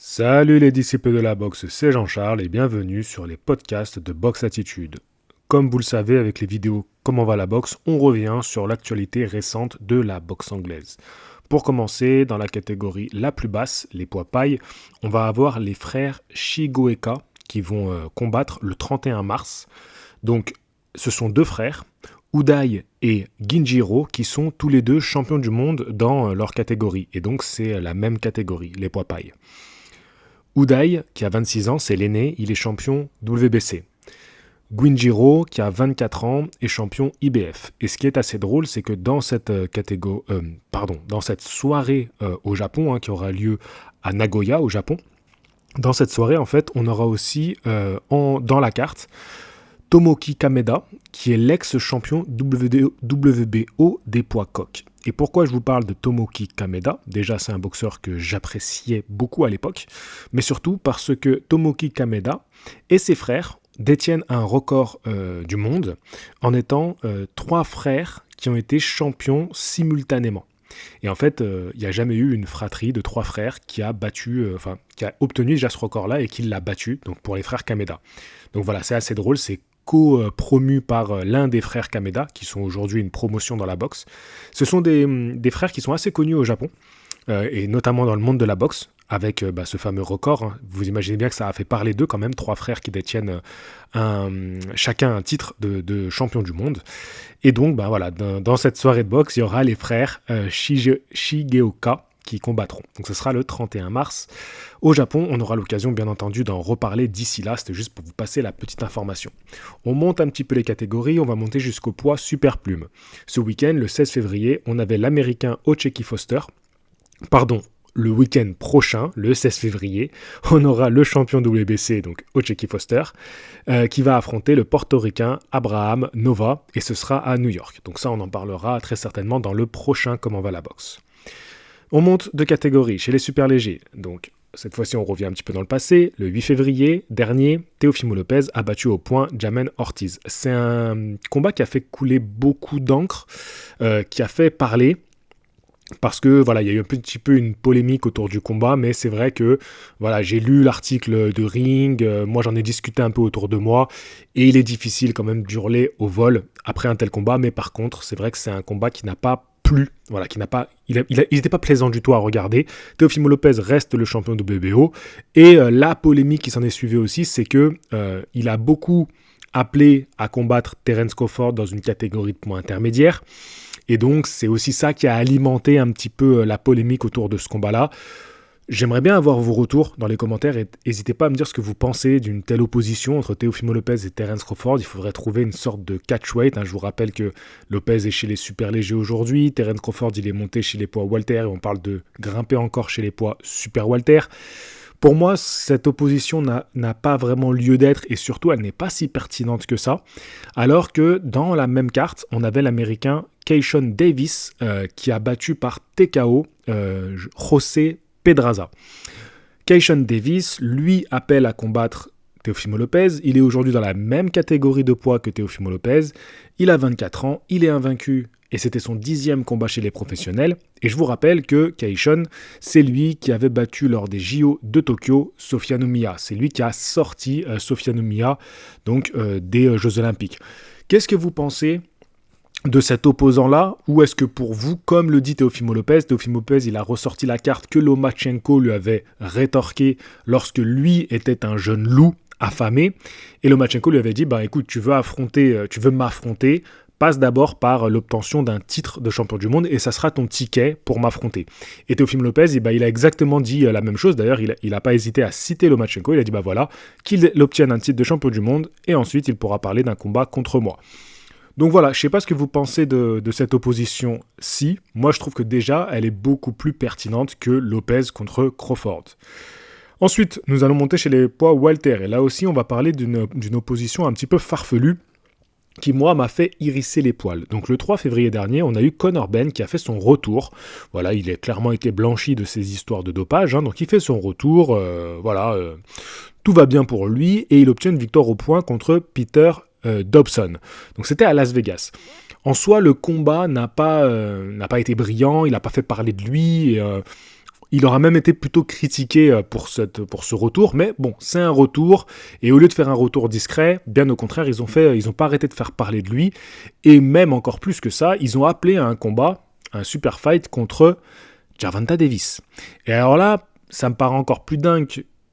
Salut les disciples de la boxe, c'est Jean-Charles et bienvenue sur les podcasts de Boxe Attitude. Comme vous le savez, avec les vidéos Comment va la boxe, on revient sur l'actualité récente de la boxe anglaise. Pour commencer, dans la catégorie la plus basse, les poids pailles, on va avoir les frères Shigoeka qui vont combattre le 31 mars. Donc, ce sont deux frères, Uday et Ginjiro, qui sont tous les deux champions du monde dans leur catégorie. Et donc, c'est la même catégorie, les poids pailles. Uday, qui a 26 ans, c'est l'aîné, il est champion WBC. Ginjiro, qui a 24 ans, est champion IBF. Et ce qui est assez drôle, c'est que dans cette dans cette soirée au Japon, qui aura lieu à Nagoya, au Japon, dans cette soirée, en fait, on aura aussi dans la carte Tomoki Kameda, qui est l'ex-champion WBO des poids coqs. Et pourquoi je vous parle de Tomoki Kameda? Déjà, c'est un boxeur que j'appréciais beaucoup à l'époque, mais surtout parce que Tomoki Kameda et ses frères détiennent un record du monde en étant trois frères qui ont été champions simultanément. Et en fait, il n'y a jamais eu une fratrie de trois frères qui a qui a obtenu déjà ce record-là et qui l'a battu, donc pour les frères Kameda. Donc voilà, c'est assez drôle, c'est co-promu par l'un des frères Kameda, qui sont aujourd'hui une promotion dans la boxe. Ce sont des frères qui sont assez connus au Japon, et notamment dans le monde de la boxe, avec ce fameux record. Vous imaginez bien que ça a fait parler d'eux quand même, trois frères qui détiennent chacun un titre de champion du monde. Et donc, voilà, dans cette soirée de boxe, il y aura les frères Shigeoka qui combattront. Donc ce sera le 31 mars. Au Japon, on aura l'occasion bien entendu d'en reparler d'ici là, c'était juste pour vous passer la petite information. On monte un petit peu les catégories, on va monter jusqu'au poids super plume. Ce week-end, le 16 février, on avait l'américain Ocheki Foster. Le week-end prochain, le 16 février, on aura le champion WBC, donc Ocheki Foster, qui va affronter le portoricain Abraham Nova, et ce sera à New York. Donc ça, on en parlera très certainement dans le prochain Comment va la boxe. On monte de catégorie chez les super légers. Donc cette fois-ci, on revient un petit peu dans le passé. Le 8 février dernier, Teofimo Lopez a battu au point Jamen Ortiz. C'est un combat qui a fait couler beaucoup d'encre, qui a fait parler. Parce que voilà, il y a eu un petit peu une polémique autour du combat, mais c'est vrai que voilà, j'ai lu l'article de Ring, moi j'en ai discuté un peu autour de moi, et il est difficile quand même d'hurler au vol après un tel combat, mais par contre, c'est vrai que c'est un combat qui n'a pas plu, voilà, il n'était pas plaisant du tout à regarder. Teofimo Lopez reste le champion WBO, et la polémique qui s'en est suivie aussi, c'est que il a beaucoup appelé à combattre Terence Crawford dans une catégorie de points intermédiaires. Et donc, c'est aussi ça qui a alimenté un petit peu la polémique autour de ce combat-là. J'aimerais bien avoir vos retours dans les commentaires et n'hésitez pas à me dire ce que vous pensez d'une telle opposition entre Teofimo Lopez et Terence Crawford. Il faudrait trouver une sorte de catchweight. Je vous rappelle que Lopez est chez les super légers aujourd'hui. Terence Crawford, il est monté chez les poids welter et on parle de grimper encore chez les poids super welter. Pour moi, cette opposition n'a pas vraiment lieu d'être et surtout, elle n'est pas si pertinente que ça. Alors que dans la même carte, on avait l'américain Keishon Davis qui a battu par TKO José Pedraza. Keishon Davis, lui, appelle à combattre Teofimo Lopez. Il est aujourd'hui dans la même catégorie de poids que Teofimo Lopez. Il a 24 ans, il est invaincu et c'était son 10e combat chez les professionnels. Et je vous rappelle que Keishon, c'est lui qui avait battu lors des JO de Tokyo Sofia Nomia. C'est lui qui a sorti Sofia Nomia donc, des Jeux Olympiques. Qu'est-ce que vous pensez de cet opposant-là, ou est-ce que pour vous, comme le dit Teofimo Lopez, il a ressorti la carte que Lomachenko lui avait rétorquée lorsque lui était un jeune loup affamé, et Lomachenko lui avait dit, écoute, tu veux m'affronter, passe d'abord par l'obtention d'un titre de champion du monde, et ça sera ton ticket pour m'affronter. Et Teofimo Lopez, il a exactement dit la même chose, d'ailleurs, il n'a pas hésité à citer Lomachenko, il a dit, voilà, qu'il obtienne un titre de champion du monde, et ensuite il pourra parler d'un combat contre moi. Donc voilà, je ne sais pas ce que vous pensez de cette opposition-ci. Moi, je trouve que déjà, elle est beaucoup plus pertinente que Lopez contre Crawford. Ensuite, nous allons monter chez les poids welter. Et là aussi, on va parler d'une opposition un petit peu farfelue qui, moi, m'a fait hérisser les poils. Donc le 3 février dernier, on a eu Conor Benn qui a fait son retour. Voilà, il a clairement été blanchi de ses histoires de dopage. Donc il fait son retour. Tout va bien pour lui. Et il obtient une victoire au point contre Peter Dobson. Donc c'était à Las Vegas. En soi, le combat n'a pas été brillant, il n'a pas fait parler de lui. il aura même été plutôt critiqué pour ce retour, mais bon, c'est un retour, et au lieu de faire un retour discret, bien au contraire, ils ont pas arrêté de faire parler de lui, et même encore plus que ça, ils ont appelé à un combat, un super fight contre Gervonta Davis. Et alors là, ça me paraît encore plus dingue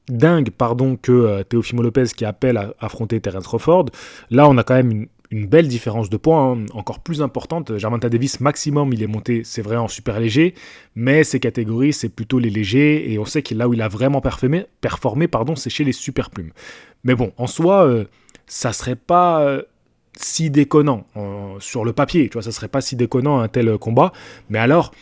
que Teofimo Lopez qui appelle à affronter Terence Crawford. Là, on a quand même une belle différence de points, encore plus importante. Gervonta Davis, maximum, il est monté, c'est vrai, en super léger, mais ses catégories, c'est plutôt les légers, et on sait que là où il a vraiment performé, c'est chez les super plumes. Mais bon, en soi, ça serait pas si déconnant sur le papier, tu vois, ça serait pas si déconnant un tel combat, mais alors...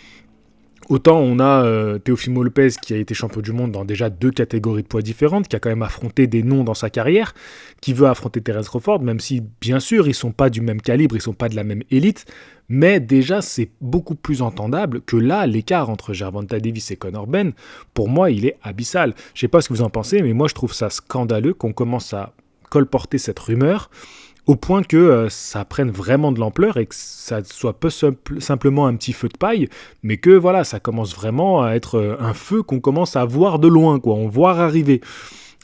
Autant on a Teofimo Lopez qui a été champion du monde dans déjà 2 catégories de poids différentes, qui a quand même affronté des noms dans sa carrière, qui veut affronter Terence Crawford, même si bien sûr ils sont pas du même calibre, ils sont pas de la même élite, mais déjà c'est beaucoup plus entendable que là l'écart entre Gervonta Davis et Conor Benn, pour moi il est abyssal. Je sais pas ce que vous en pensez, mais moi je trouve ça scandaleux qu'on commence à colporter cette rumeur, au point que ça prenne vraiment de l'ampleur et que ça soit pas simplement un petit feu de paille, mais que voilà, ça commence vraiment à être un feu qu'on commence à voir de loin, quoi, on voit arriver.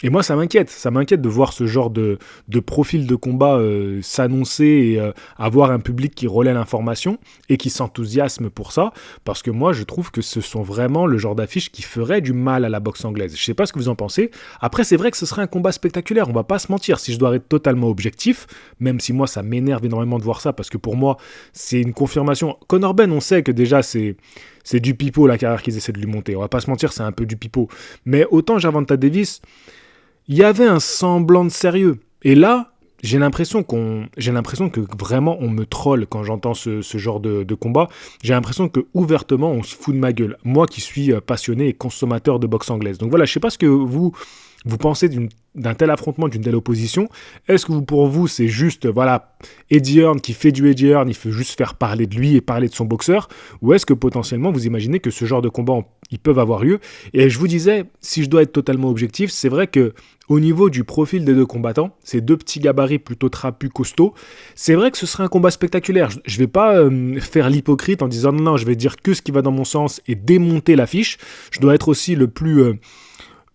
Et moi, ça m'inquiète de voir ce genre de profil de combat s'annoncer et avoir un public qui relaie l'information et qui s'enthousiasme pour ça, parce que moi, je trouve que ce sont vraiment le genre d'affiches qui ferait du mal à la boxe anglaise. Je sais pas ce que vous en pensez. Après, c'est vrai que ce serait un combat spectaculaire, on va pas se mentir, si je dois être totalement objectif, même si moi, ça m'énerve énormément de voir ça, parce que pour moi, c'est une confirmation. Conor Benn, on sait que déjà, c'est du pipeau la carrière qu'ils essaient de lui monter, on va pas se mentir, c'est un peu du pipeau. Mais autant Gervonta Davis... il y avait un semblant de sérieux. Et là, j'ai l'impression que vraiment on me troll quand j'entends ce genre de combat. J'ai l'impression que ouvertement on se fout de ma gueule. Moi qui suis passionné et consommateur de boxe anglaise. Donc voilà, je sais pas ce que vous pensez d'un tel affrontement, d'une telle opposition. Est-ce que pour vous, c'est juste, voilà, Eddie Hearn qui fait du Eddie Hearn, il faut juste faire parler de lui et parler de son boxeur, ou est-ce que potentiellement, vous imaginez que ce genre de combat, ils peuvent avoir lieu? Et je vous disais, si je dois être totalement objectif, c'est vrai que au niveau du profil des 2 combattants, ces 2 petits gabarits plutôt trapus, costauds, c'est vrai que ce serait un combat spectaculaire. Je vais pas faire l'hypocrite en disant non, je vais dire que ce qui va dans mon sens et démonter l'affiche. Je dois être aussi le plus...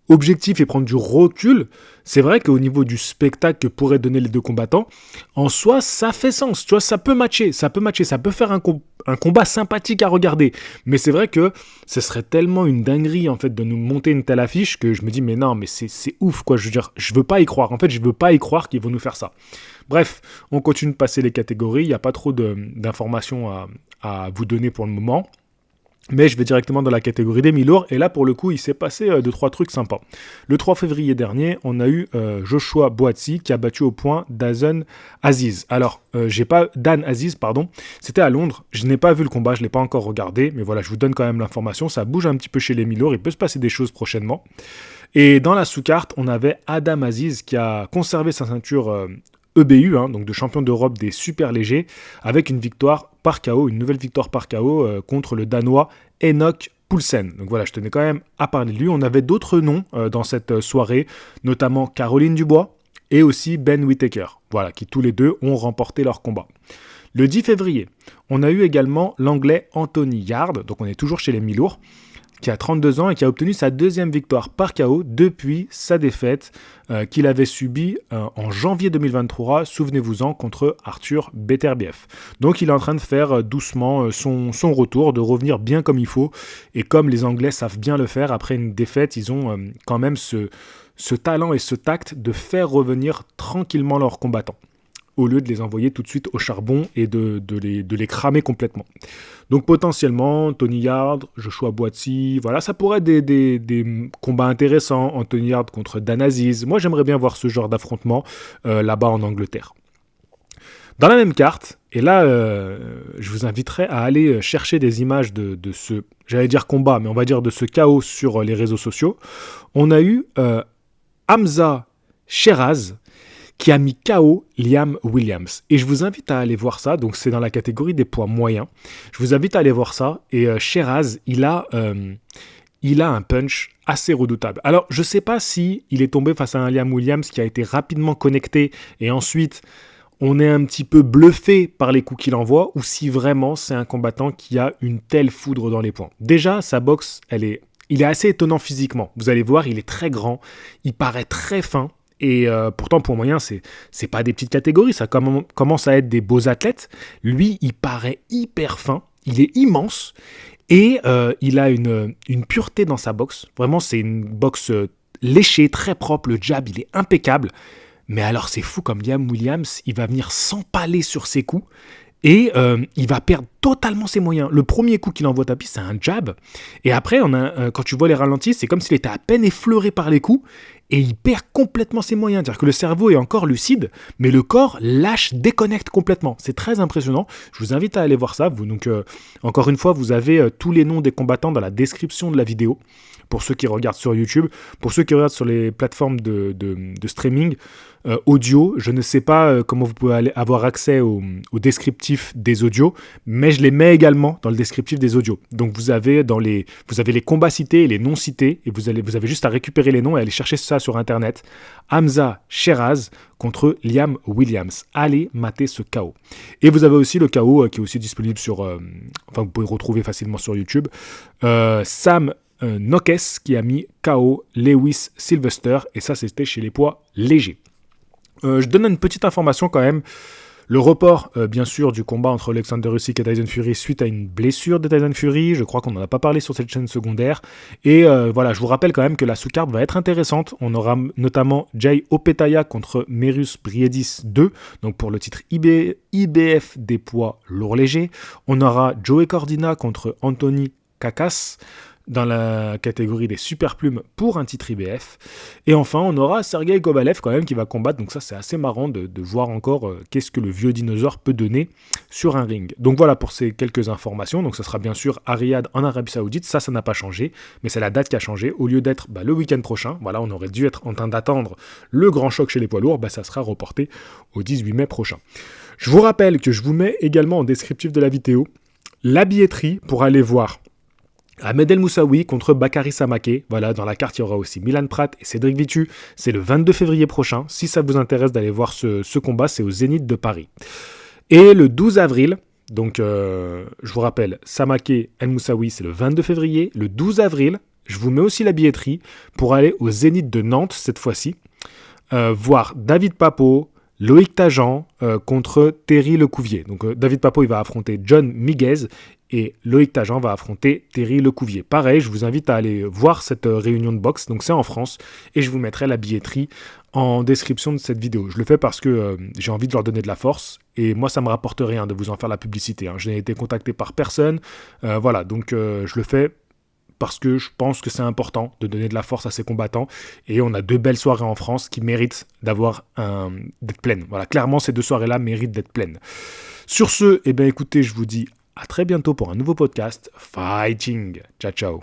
objectif et prendre du recul. C'est vrai qu'au niveau du spectacle que pourraient donner les 2 combattants, en soi, ça fait sens, tu vois, ça peut matcher, ça peut faire un combat sympathique à regarder. Mais c'est vrai que ce serait tellement une dinguerie, en fait, de nous monter une telle affiche que je me dis, mais non, mais c'est ouf, quoi. Je veux dire, je veux pas y croire. En fait, je veux pas y croire qu'ils vont nous faire ça. Bref, on continue de passer les catégories. Il n'y a pas trop d'informations à vous donner pour le moment. Mais je vais directement dans la catégorie des mi-lourds, et là pour le coup il s'est passé 2-3 trucs sympas. Le 3 février dernier, on a eu Joshua Buatsi qui a battu au point Dan Aziz. Alors, Dan Aziz, pardon, c'était à Londres, je n'ai pas vu le combat, je ne l'ai pas encore regardé, mais voilà, je vous donne quand même l'information, ça bouge un petit peu chez les mi-lourds, il peut se passer des choses prochainement. Et dans la sous-carte, on avait Adam Aziz qui a conservé sa ceinture EBU, donc de champion d'Europe des super légers, avec une victoire par KO, une nouvelle victoire par KO contre le Danois Enoch Poulsen. Donc voilà, je tenais quand même à parler de lui. On avait d'autres noms dans cette soirée, notamment Caroline Dubois et aussi Ben Whittaker, voilà, qui tous les 2 ont remporté leur combat. Le 10 février, on a eu également l'anglais Anthony Yarde, donc on est toujours chez les mi-lourds, qui a 32 ans et qui a obtenu sa 2e victoire par KO depuis sa défaite qu'il avait subie en janvier 2023, souvenez-vous-en, contre Arthur Beterbiev. Donc il est en train de faire doucement son retour, de revenir bien comme il faut, et comme les Anglais savent bien le faire, après une défaite, ils ont quand même ce talent et ce tact de faire revenir tranquillement leurs combattants, au lieu de les envoyer tout de suite au charbon et de les cramer complètement. Donc potentiellement, Tony Yarde, Joshua Buatsi, voilà, ça pourrait être des combats intéressants. Anthony Yarde contre Dan Aziz. Moi, j'aimerais bien voir ce genre d'affrontement là-bas en Angleterre. Dans la même carte, et là, je vous inviterai à aller chercher des images de ce, j'allais dire combat, mais on va dire de ce chaos sur les réseaux sociaux. On a eu Hamza Sheeraz, qui a mis KO Liam Williams. Et je vous invite à aller voir ça, donc c'est dans la catégorie des poids moyens. Je vous invite à aller voir ça, et Sheeraz, il a un punch assez redoutable. Alors, je ne sais pas si il est tombé face à un Liam Williams qui a été rapidement connecté, et ensuite, on est un petit peu bluffé par les coups qu'il envoie, ou si vraiment c'est un combattant qui a une telle foudre dans les poings. Déjà, sa boxe, elle est Il est assez étonnant physiquement. Vous allez voir, il est très grand, il paraît très fin. Et pourtant, pour moyen, c'est pas des petites catégories, ça commence à être des beaux athlètes. Lui, il paraît hyper fin, il est immense et il a une pureté dans sa boxe. Vraiment, c'est une boxe léchée, très propre, le jab, il est impeccable. Mais alors, c'est fou comme Liam Williams, il va venir s'empaler sur ses coups. Et il va perdre totalement ses moyens. Le premier coup qu'il envoie au tapis, c'est un jab. Et après, quand tu vois les ralentis, c'est comme s'il était à peine effleuré par les coups. Et il perd complètement ses moyens. C'est-à-dire que le cerveau est encore lucide, mais le corps lâche, déconnecte complètement. C'est très impressionnant. Je vous invite à aller voir ça. Donc, encore une fois, vous avez tous les noms des combattants dans la description de la vidéo. Pour ceux qui regardent sur YouTube, pour ceux qui regardent sur les plateformes de streaming audio, je ne sais pas comment vous pouvez avoir accès au descriptif des audios, mais je les mets également dans le descriptif des audios. Donc vous avez les combats cités et les non cités, et vous avez juste à récupérer les noms et aller chercher ça sur Internet. Hamza Sheeraz contre Liam Williams. Allez mater ce KO. Et vous avez aussi le KO qui est aussi disponible vous pouvez retrouver facilement sur YouTube. Sam Nokes qui a mis KO Lewis Sylvester, et ça c'était chez les poids légers. Je donne une petite information quand même. Le report, bien sûr, du combat entre Alexander Usyk et Tyson Fury suite à une blessure de Tyson Fury. Je crois qu'on n'en a pas parlé sur cette chaîne secondaire. Et voilà, je vous rappelle quand même que la sous-carte va être intéressante. On aura notamment Jai Opetaia contre Merus Briedis 2, donc pour le titre IBF des poids lourds légers. On aura Joey Cordina contre Anthony Kakas dans la catégorie des super plumes pour un titre IBF. Et enfin, on aura Sergei Kovalev quand même qui va combattre. Donc ça, c'est assez marrant de voir encore qu'est-ce que le vieux dinosaure peut donner sur un ring. Donc voilà pour ces quelques informations. Donc ça sera bien sûr à Riyad en Arabie Saoudite. Ça n'a pas changé. Mais c'est la date qui a changé. Au lieu d'être le week-end prochain, voilà, on aurait dû être en train d'attendre le grand choc chez les poids lourds. Ça sera reporté au 18 mai prochain. Je vous rappelle que je vous mets également en descriptif de la vidéo la billetterie pour aller voir Ahmed El Moussaoui contre Bakary Samaké. Voilà, dans la carte, il y aura aussi Milan Prat et Cédric Vitu. C'est le 22 février prochain. Si ça vous intéresse d'aller voir ce combat, c'est au Zénith de Paris. Et le 12 avril, donc je vous rappelle, Samaké El Moussaoui, c'est le 22 février. Le 12 avril, je vous mets aussi la billetterie pour aller au Zénith de Nantes cette fois-ci. Voir David Papo, Loïc Tajan contre Terry Lecouvier. Donc David Papo, il va affronter John Miguez et Loïc Tajan va affronter Terry Lecouvier. Pareil, je vous invite à aller voir cette réunion de boxe. Donc c'est en France et je vous mettrai la billetterie en description de cette vidéo. Je le fais parce que j'ai envie de leur donner de la force et moi ça me rapporte rien de vous en faire la publicité. Je n'ai été contacté par personne. Voilà, donc je le fais parce que je pense que c'est important de donner de la force à ces combattants. Et on a 2 belles soirées en France qui méritent d'être pleines. Voilà, clairement, ces 2 soirées-là méritent d'être pleines. Sur ce, écoutez, je vous dis à très bientôt pour un nouveau podcast. Fighting. Ciao, ciao.